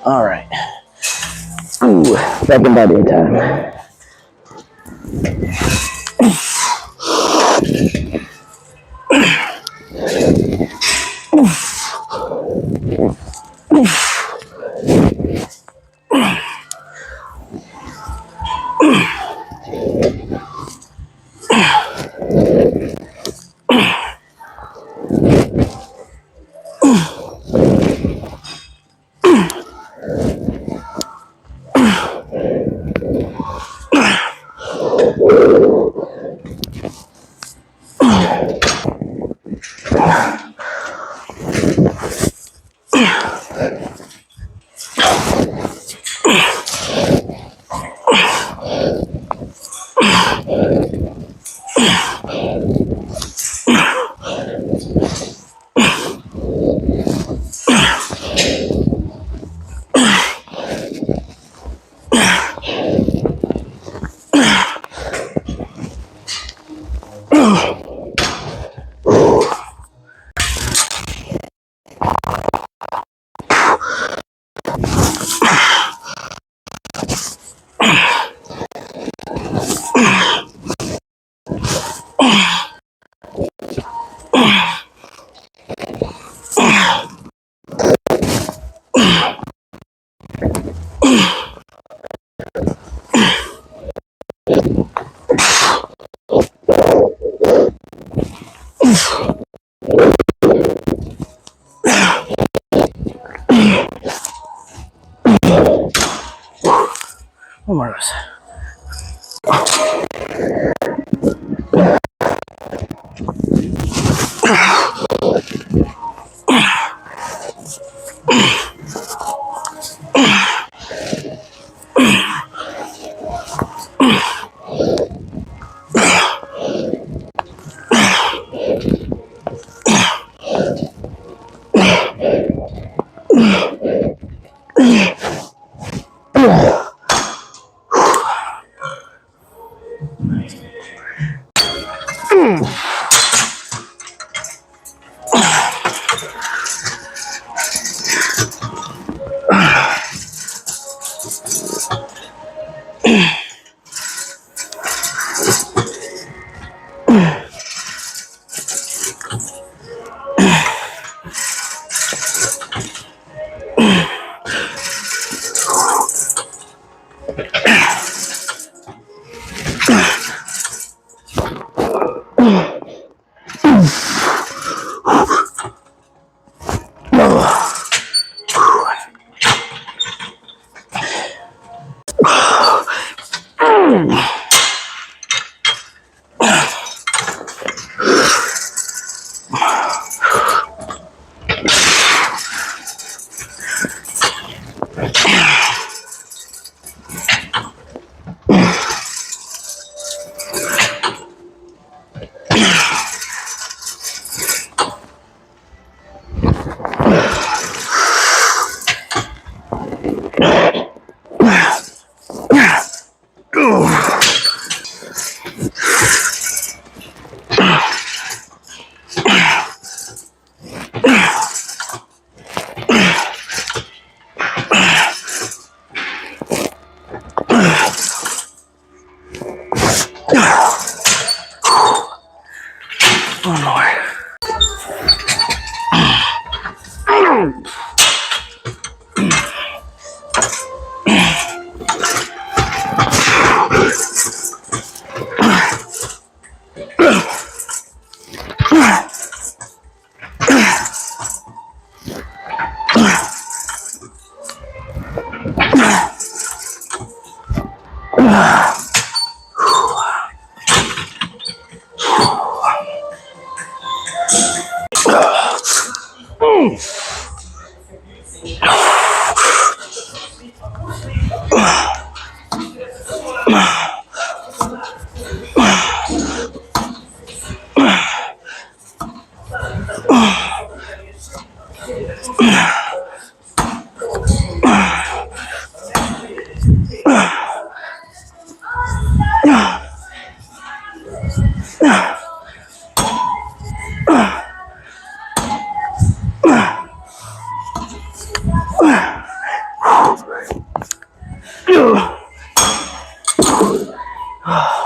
All right. Ooh, second body time. One more of those. One more. Okay.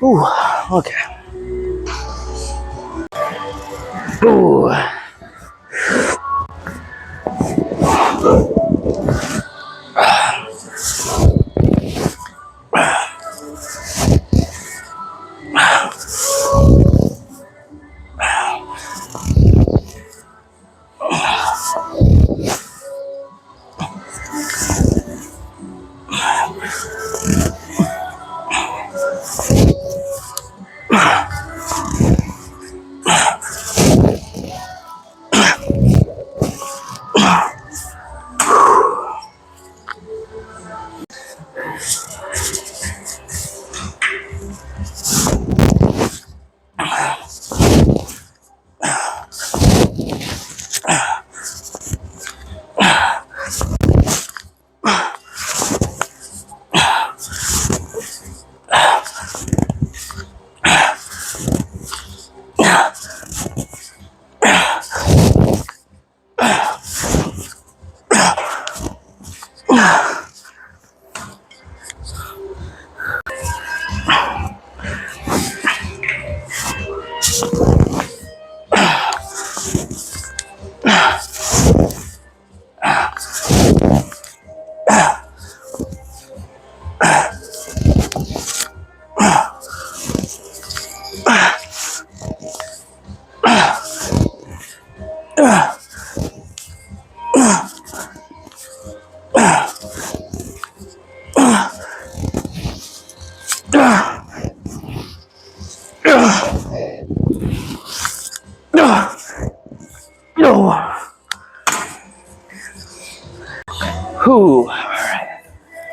Ooh, okay. Ooh.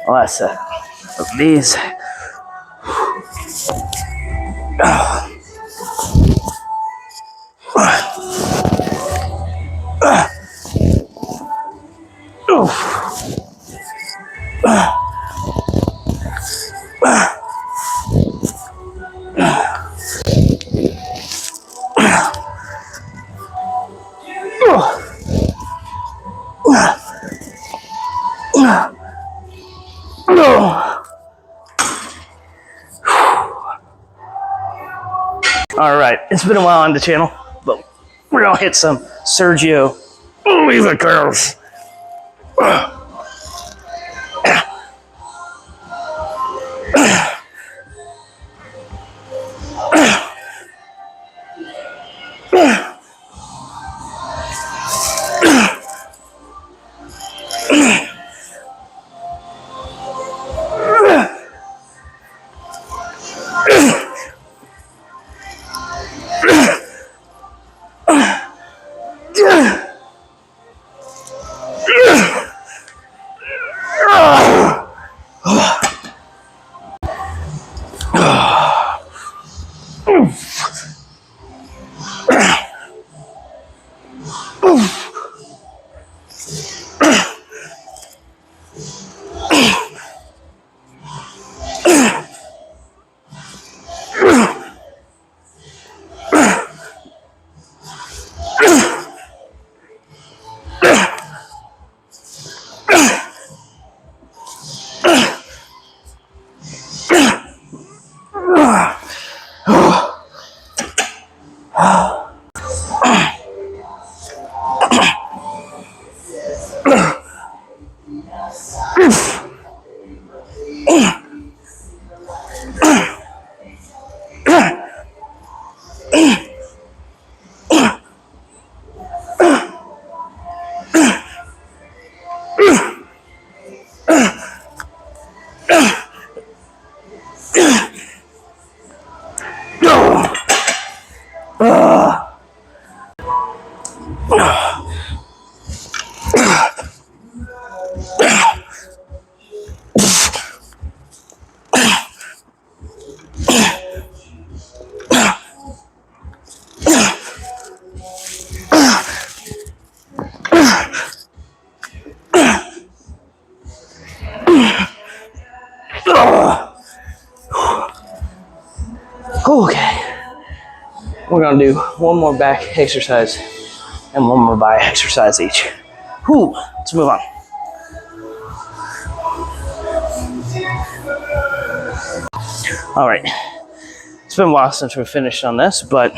last set of these. All right, it's been a while on the channel, but we're gonna hit some Sergio Oliva curls. Okay, we're gonna do one more back exercise and one more bi exercise each. Whew, let's move on. All right, it's been a while since we finished on this, but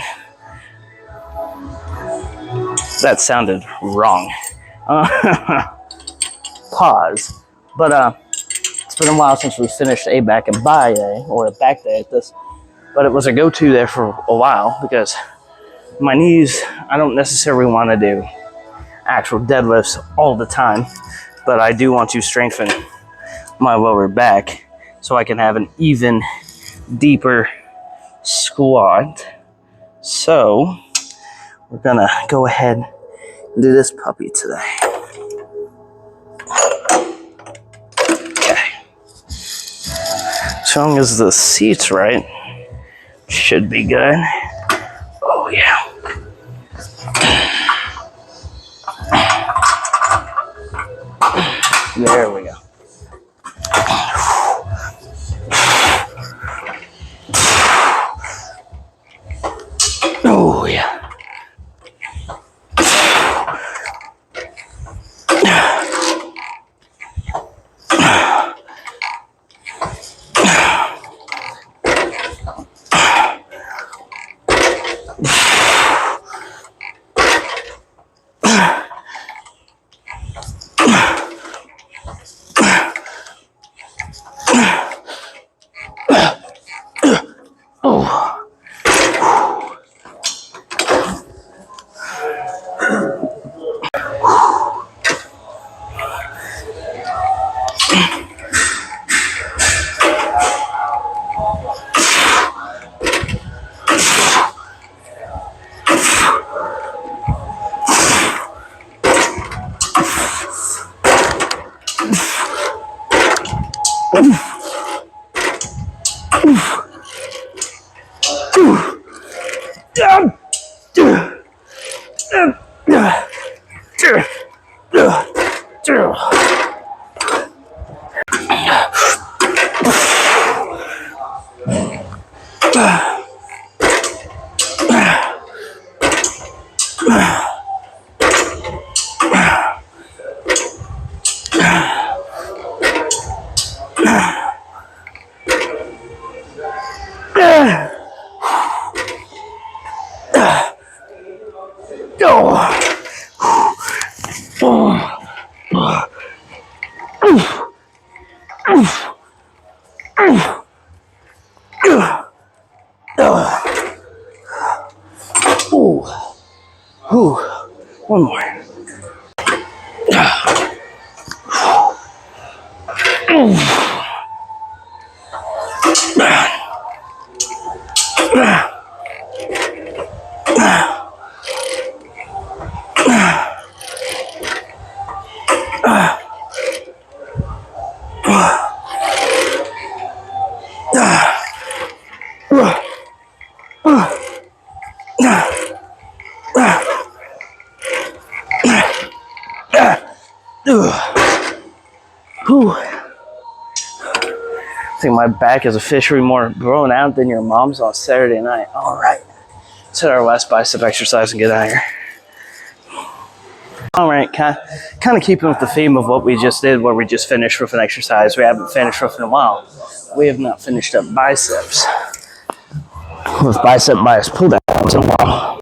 that sounded wrong. Pause. But it's been a while since we finished a back and bi day, or a back day at this. But it was a go-to there for a while because my knees, I don't necessarily want to do actual deadlifts all the time, but I do want to strengthen my lower back so I can have an even deeper squat. So we're gonna go ahead and do this puppy today. Okay. As long as the seat's right, should be good. Oh yeah. There we go. Oh yeah. One more. I think my back is officially more blown out than your mom's on Saturday night. All right. Let's hit our last bicep exercise and get out of here. All right, kind of keeping with the theme of what we just did, where we just finished with an exercise we haven't finished with in a while. We have not finished up biceps with bicep bias pull downs in a while.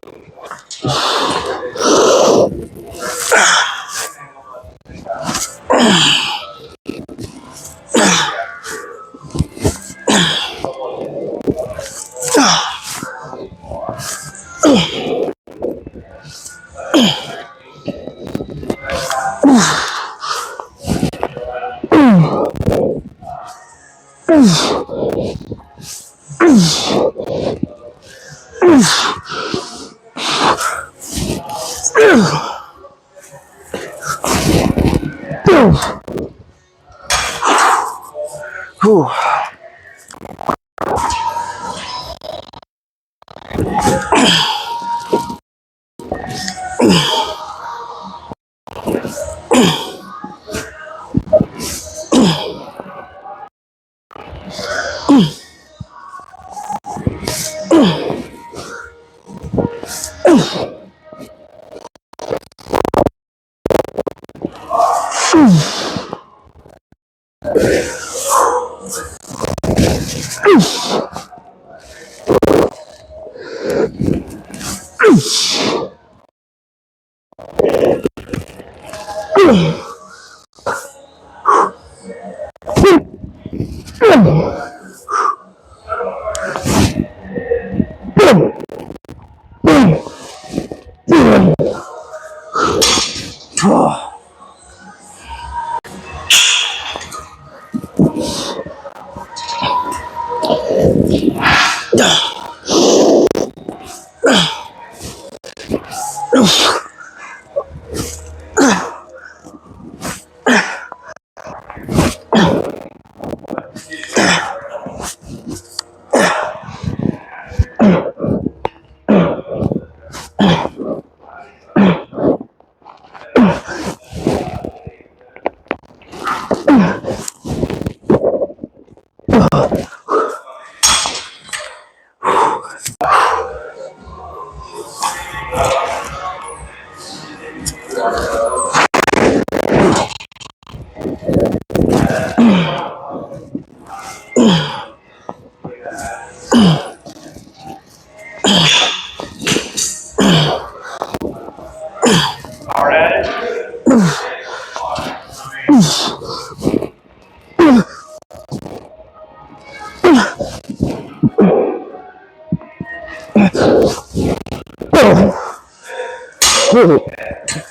Whew.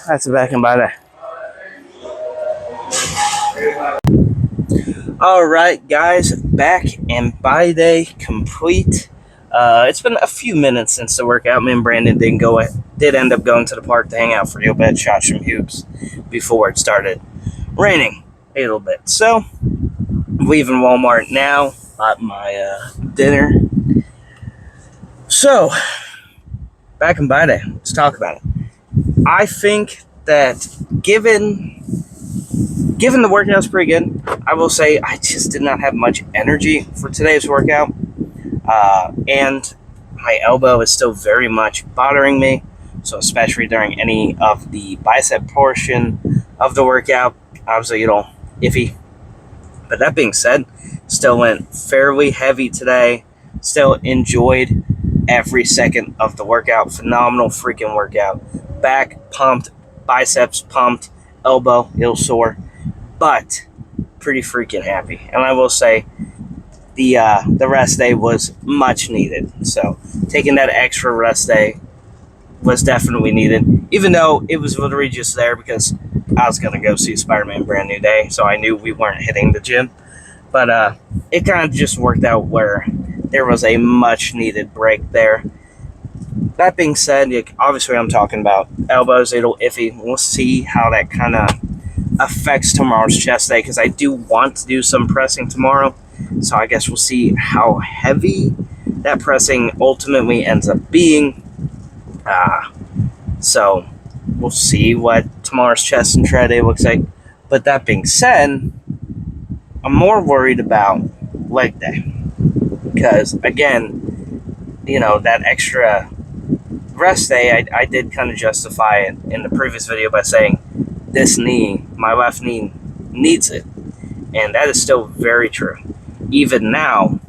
That's a back and by day. All right, guys, back and by day complete. It's been a few minutes since the workout. Me and Brandon did end up going to the park to hang out for a little bit, shot some hoops before it started raining a little bit. So leaving Walmart now. Bought my dinner. So, back in by day, let's talk about it. I think that given the workout's pretty good, I will say I just did not have much energy for today's workout. And my elbow is still very much bothering me. So especially during any of the bicep portion of the workout, obviously, iffy. But that being said, still went fairly heavy today. Still enjoyed every second of the workout. Phenomenal freaking workout. Back pumped, biceps pumped, elbow a little sore, but pretty freaking happy. And I will say the rest day was much needed. So taking that extra rest day was definitely needed, even though it was literally just there because I was gonna go see Spider-Man Brand New Day, so I knew we weren't hitting the gym. But it kind of just worked out where there was a much needed break there. That being said, obviously I'm talking about elbows, a little iffy. We'll see how that kind of affects tomorrow's chest day, because I do want to do some pressing tomorrow. So I guess we'll see how heavy that pressing ultimately ends up being. So we'll see what tomorrow's chest and try day looks like. But that being said, I'm more worried about leg day. Because, again, that extra rest day, I did kind of justify it in the previous video by saying this knee, my left knee, needs it. And that is still very true. Even now,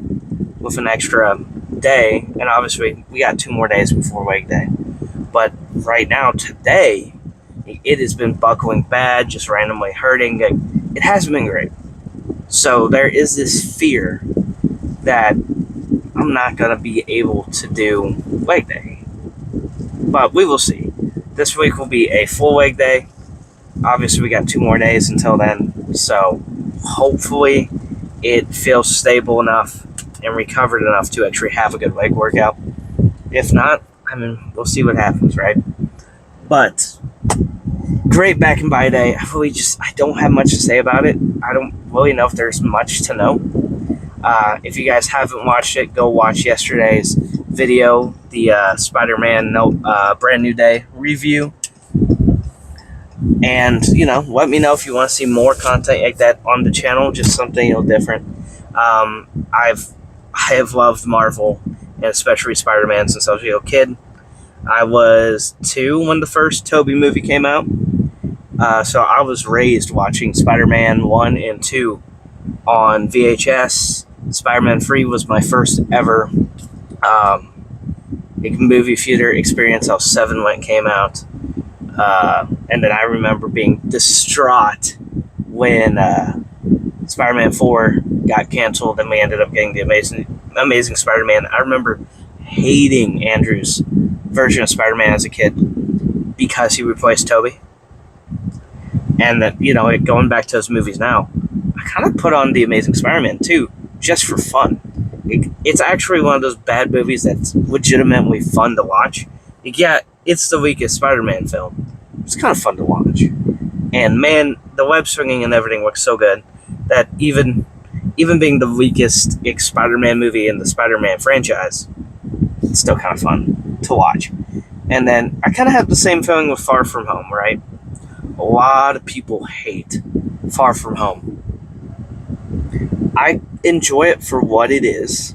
with an extra day, and obviously we got 2 more days before leg day. But right now, today, it has been buckling bad, just randomly hurting. It hasn't been great. So there is this fear that I'm not going to be able to do leg day. But we will see. This week will be a full leg day. Obviously, we got 2 more days until then. So hopefully it feels stable enough and recovered enough to actually have a good leg workout. If not, we'll see what happens, right? But great back in by day. I don't have much to say about it. I don't really know if there's much to know. If you guys haven't watched it, go watch yesterday's video, the Spider-Man Brand New Day review. And, let me know if you want to see more content like that on the channel, just something different. I have loved Marvel, and especially Spider-Man, since I was a little kid. I was 2 when the first Tobey movie came out. So I was raised watching Spider-Man 1 and 2 on VHS. Spider-Man 3 was my first ever movie theater experience. I was 7 when it came out. And then I remember being distraught when Spider-Man 4 got canceled and we ended up getting the Amazing Spider-Man. I remember hating Andrew's version of Spider-Man as a kid because he replaced Tobey. And that, going back to those movies now, I kind of put on the Amazing Spider-Man too, just for fun. It's actually one of those bad movies that's legitimately fun to watch. Yeah, it's the weakest Spider-Man film. It's kind of fun to watch. And man, the web swinging and everything looks so good that even being the weakest Spider-Man movie in the Spider-Man franchise, it's still kind of fun to watch. And then I kind of have the same feeling with Far From Home, right? A lot of people hate Far From Home. I enjoy it for what it is.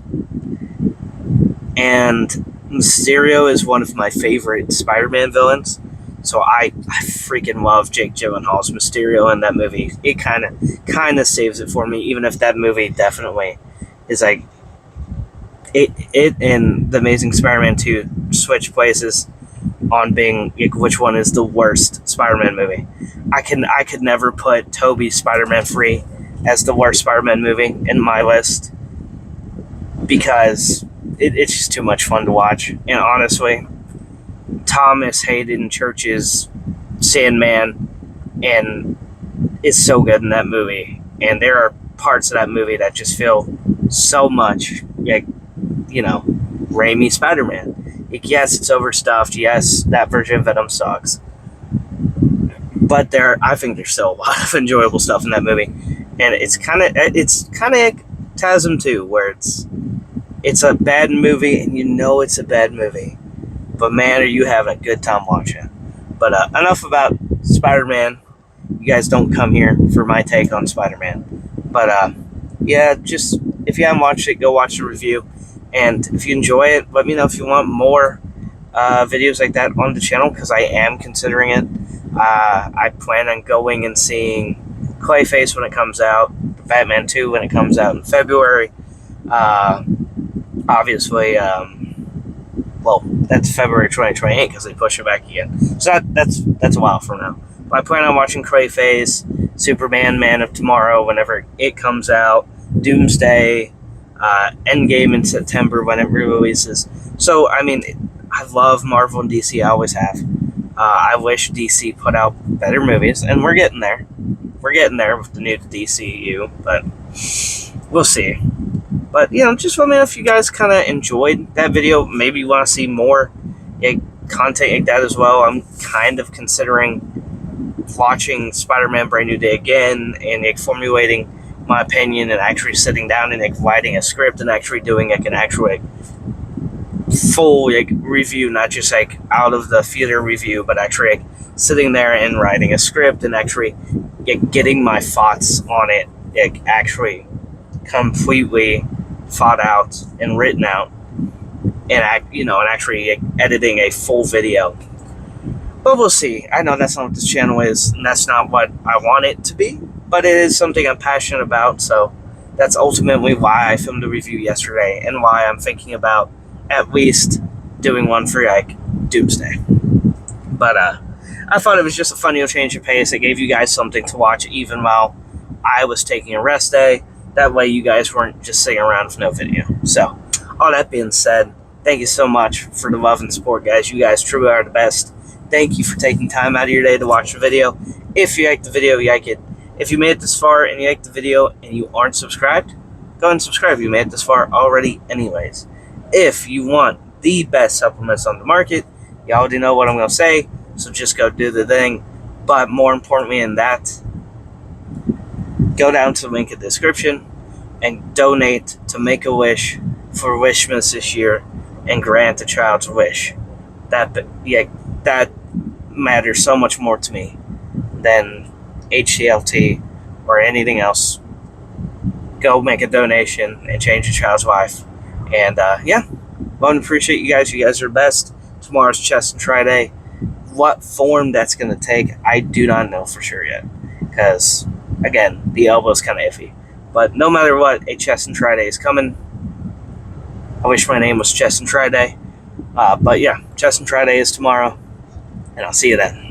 And Mysterio is one of my favorite Spider-Man villains. So I freaking love Jake Gyllenhaal's Mysterio in that movie. It kind of saves it for me, even if that movie definitely is like it and the Amazing Spider-Man 2 switch places on being which one is the worst Spider-Man movie. I could never put Tobey's Spider-Man 3 as the worst Spider-Man movie in my list because it's just too much fun to watch. And honestly, Thomas Hayden Church's Sandman and is so good in that movie. And there are parts of that movie that just feel so much like, Raimi Spider-Man. Yes, it's overstuffed. Yes, that version of Venom sucks. But I think there's still a lot of enjoyable stuff in that movie. and it's kind of like TASM 2, where it's a bad movie, and you know it's a bad movie, but man, are you having a good time watching it. But enough about Spider-Man. You guys don't come here for my take on Spider-Man. But yeah, just if you haven't watched it, go watch the review. And if you enjoy it, let me know if you want more videos like that on the channel, because I am considering it. I plan on going and seeing Clayface when it comes out, Batman 2 when it comes out in February. Obviously, well, that's February 2028 because they push it back again. So that's a while from now. But I plan on watching Clayface, Superman, Man of Tomorrow whenever it comes out, Doomsday, Endgame in September when it releases. So, I mean, I love Marvel and DC. I always have. I wish DC put out better movies, and we're getting there. We're getting there with the new DCU, but we'll see. But, just let me know if you guys kind of enjoyed that video. Maybe you want to see more content like that as well. I'm kind of considering watching Spider-Man Brand New Day again and formulating my opinion and actually sitting down and writing a script and actually doing an actual full review, not just out of the theater review, but actually sitting there and writing a script and actually getting my thoughts on it actually completely thought out and written out, and actually editing a full video. But we'll see. I know that's not what this channel is, and that's not what I want it to be, but it is something I'm passionate about, so that's ultimately why I filmed a review yesterday, and why I'm thinking about at least doing one for Doomsday. But I thought it was just a fun little change of pace. It gave you guys something to watch even while I was taking a rest day. That way you guys weren't just sitting around with no video. So, all that being said, thank you so much for the love and support, guys. You guys truly are the best. Thank you for taking time out of your day to watch the video. If you like the video, you like it. If you made it this far and you like the video and you aren't subscribed, go ahead and subscribe. You made it this far already anyways. If you want the best supplements on the market, you already know what I'm going to say, so just go do the thing. But more importantly than that, go down to the link in the description and donate to Make-A-Wish for Wishmas this year and grant a child's wish. That matters so much more to me than HCLT or anything else. Go make a donation and change a child's life. And yeah, well, I appreciate you guys. You guys are the best. Tomorrow's Chest and Try Day. What form that's going to take, I do not know for sure yet, because again, the elbow is kind of iffy. But no matter what, a Chest and Try Day is coming. I wish my name was Chest and Try Day. But yeah, Chest and Try Day is tomorrow, and I'll see you then.